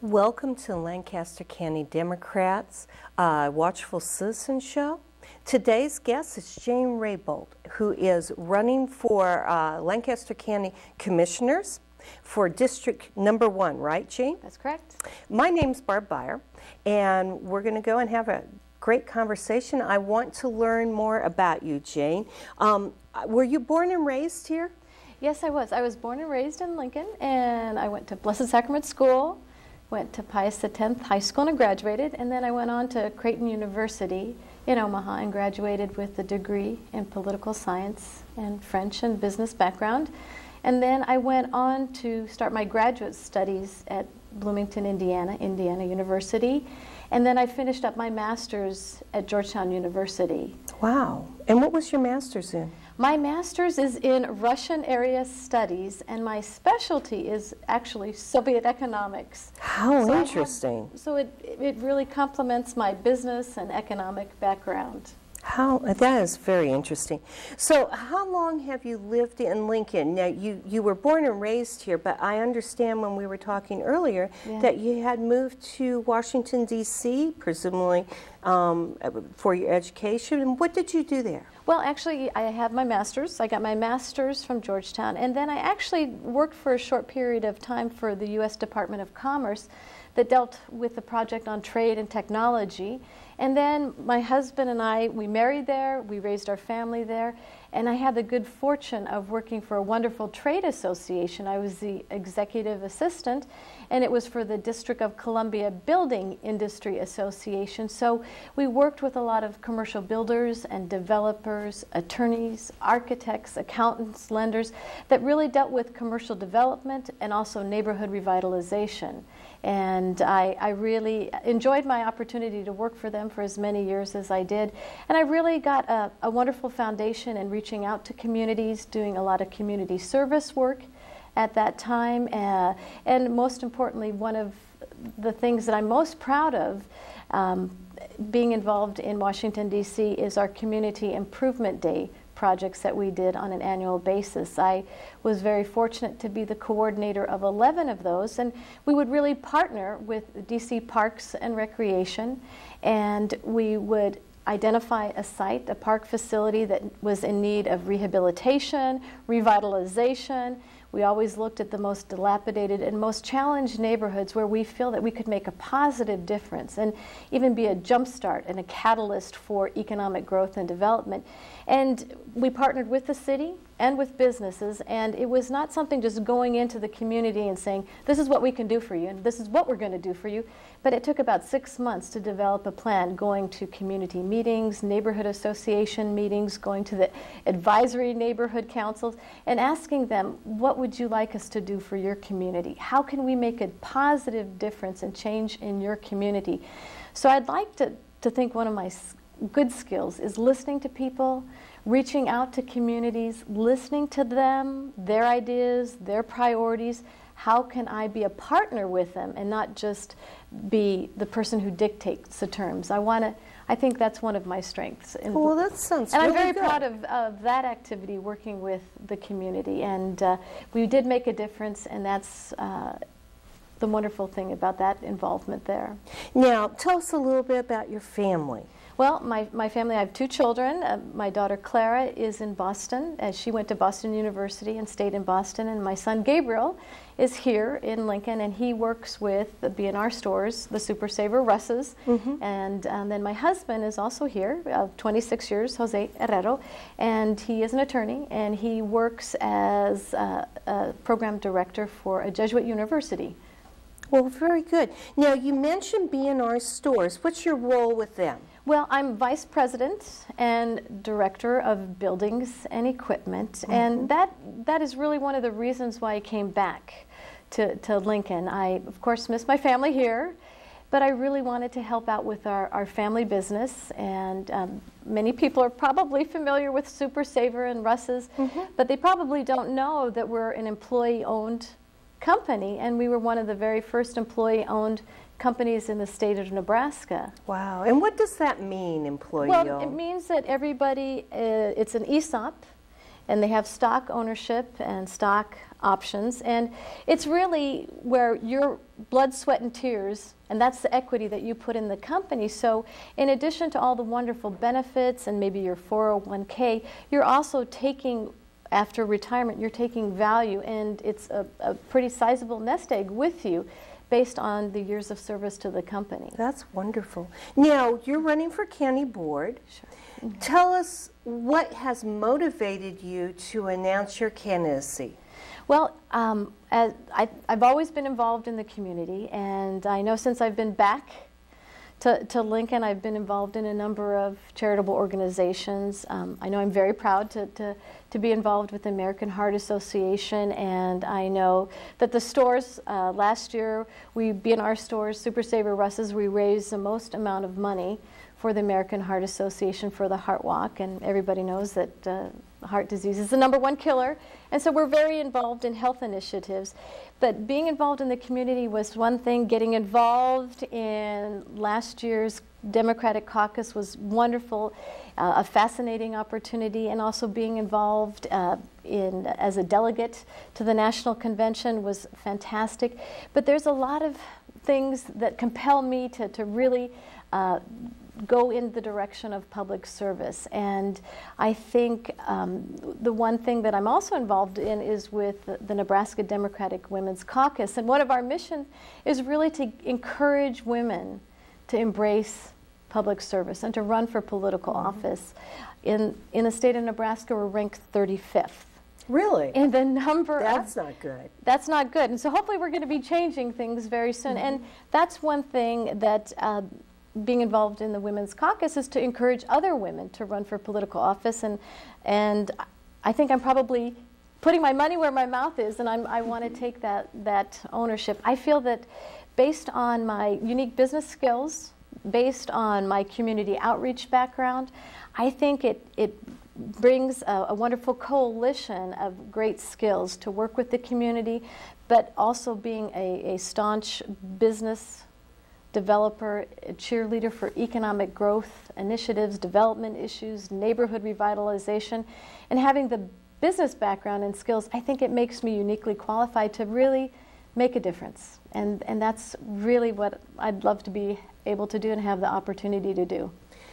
Welcome to Lancaster County Democrats Watchful Citizen Show. Today's guest is Jane Raybould, who is running for Lancaster County Commissioners for District Number 1, right, Jane? That's correct. My name's Baier, and we're going to go and have a great conversation. I want to learn more about you, Jane. Were you born and raised here? Yes, I was. I was born and raised in Lincoln, and I went to Blessed Sacrament School, went to Pius X High School and graduated, and then I went on to Creighton University in Omaha and graduated with a degree in political science and French and business background. And then I went on to start my graduate studies at Bloomington, Indiana University. And then I finished up my master's at Georgetown University. Wow. And what was your master's in? My master's is in Russian area studies, and my specialty is actually Soviet economics. How interesting. So it really complements my business and economic background. That is very interesting. So how long have you lived in Lincoln? Now, you were born and raised here, but I understand when we were talking earlier that you had moved to Washington, D.C., presumably for your education. And what did you do there? Well, actually, I have my master's. I got my master's from Georgetown, and then I actually worked for a short period of time for the U.S. Department of Commerce that dealt with the project on trade and technology. And then my husband and I, we married there, we raised our family there, and I had the good fortune of working for a wonderful trade association. I was the executive assistant, and it was for the District of Columbia Building Industry Association. So we worked with a lot of commercial builders and developers, attorneys, architects, accountants, lenders that really dealt with commercial development and also neighborhood revitalization. And I really enjoyed my opportunity to work for them for as many years as I did. And I really got a wonderful foundation in reaching out to communities, doing a lot of community service work at that time. And most importantly, one of the things that I'm most proud of being involved in Washington, D.C. is our Community Improvement Day projects that we did on an annual basis. I was very fortunate to be the coordinator of 11 of those, and we would really partner with DC Parks and Recreation, and we would identify a site, a park facility that was in need of rehabilitation, revitalization. We always looked at the most dilapidated and most challenged neighborhoods where we feel that we could make a positive difference and even be a jumpstart and a catalyst for economic growth and development. And we partnered with the city and with businesses, and it was not something just going into the community and saying, this is what we can do for you and this is what we're going to do for you. But it took about 6 months to develop a plan, going to community meetings, neighborhood association meetings, going to the advisory neighborhood councils, and asking them, what would you like us to do for your community? How can we make a positive difference and change in your community? So I'd like to think one of my good skills is listening to people, reaching out to communities, listening to them, their ideas, their priorities. How can I be a partner with them and not just be the person who dictates the terms? I think that's one of my strengths. Well, that sounds and really I'm very good. proud of that activity, working with the community. And we did make a difference, and that's the wonderful thing about that involvement there. Now, tell us a little bit about your family. Well, my family, I have 2 children. My daughter Clara is in Boston, as she went to Boston University and stayed in Boston. And my son Gabriel is here in Lincoln, and he works with the B&R stores, the Super Saver Russes. And then my husband is also here, 26 years, Jose Herrero, and he is an attorney, and he works as a program director for a Jesuit university. Well, very good. Now, you mentioned B&R stores. What's your role with them? Well, I'm vice president and director of buildings and equipment, and that is really one of the reasons why I came back to Lincoln. I, of course, miss my family here, but I really wanted to help out with our family business, and many people are probably familiar with Super Saver and Russ's, but they probably don't know that we're an employee-owned company, and we were one of the very first employee-owned companies in the state of Nebraska. Wow. And what does that mean, employee-owned? Well, it means that everybody, it's an ESOP, and they have stock ownership and stock options, and it's really where your blood, sweat, and tears, and that's the equity that you put in the company. So in addition to all the wonderful benefits and maybe your 401k, you're also taking, after retirement, you're taking value, and it's a pretty sizable nest egg with you based on the years of service to the company. That's wonderful. Now, you're running for county board. Sure. Tell us what has motivated you to announce your candidacy. Well, I've always been involved in the community, and I know since I've been back to Lincoln, I've been involved in a number of charitable organizations. I know I'm very proud to be involved with the American Heart Association, and I know that the stores, last year, in our stores, Super Saver Russ's, we raised the most amount of money for the American Heart Association for the Heart Walk, and everybody knows that heart disease is the #1 killer, and so we're very involved in health initiatives. But being involved in the community was one thing. Getting involved in last year's Democratic caucus was wonderful, a fascinating opportunity, and also being involved as a delegate to the National Convention was fantastic. But there's a lot of things that compel me to really go in the direction of public service. And I think the one thing that I'm also involved in is with the Nebraska Democratic Women's Caucus. And one of our missions is really to encourage women to embrace public service and to run for political office. In the state of Nebraska, we're ranked 35th. Really? And the number That's not good. That's not good. And so hopefully we're going to be changing things very soon. And that's one thing that being involved in the Women's Caucus is to encourage other women to run for political office, and I think I'm probably putting my money where my mouth is, and I want to take that ownership. I feel that based on my unique business skills, based on my community outreach background, I think it brings a wonderful coalition of great skills to work with the community, but also being a staunch business developer, a cheerleader for economic growth initiatives, development issues, neighborhood revitalization, and having the business background and skills, I think it makes me uniquely qualified to really make a difference. And that's really what I'd love to be able to do and have the opportunity to do.